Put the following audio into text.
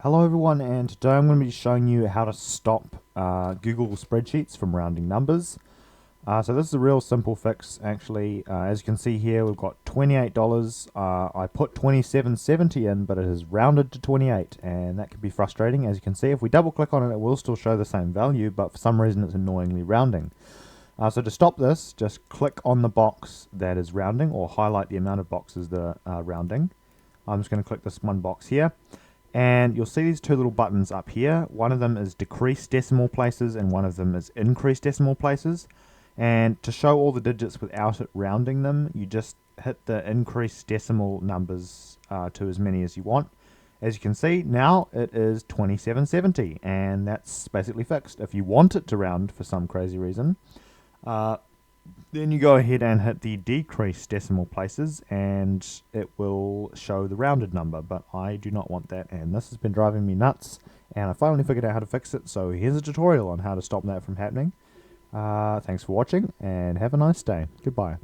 Hello everyone, and today I'm going to be showing you how to stop Google spreadsheets from rounding numbers. So this is a real simple fix actually. As you can see here, we've got $28. I put 27.70 in, but it has rounded to 28, and that can be frustrating. As you can see, if we double click on it, it will still show the same value, but for some reason it's annoyingly rounding. So to stop this, just click on the box that is rounding, or highlight the amount of boxes that are rounding. I'm just going to click this one box here. And you'll see these two little buttons up here. One of them is decrease decimal places and one of them is increase decimal places. And to show all the digits without it rounding them, you just hit the increase decimal numbers to as many as you want. As you can see, now it is 2770, and that's basically fixed. If you want it to round for some crazy reason, then you go ahead and hit the decrease decimal places and it will show the rounded number, but I do not want that, and this has been driving me nuts, and I finally figured out how to fix it, so here's a tutorial on how to stop that from happening. Thanks for watching and have a nice day. Goodbye.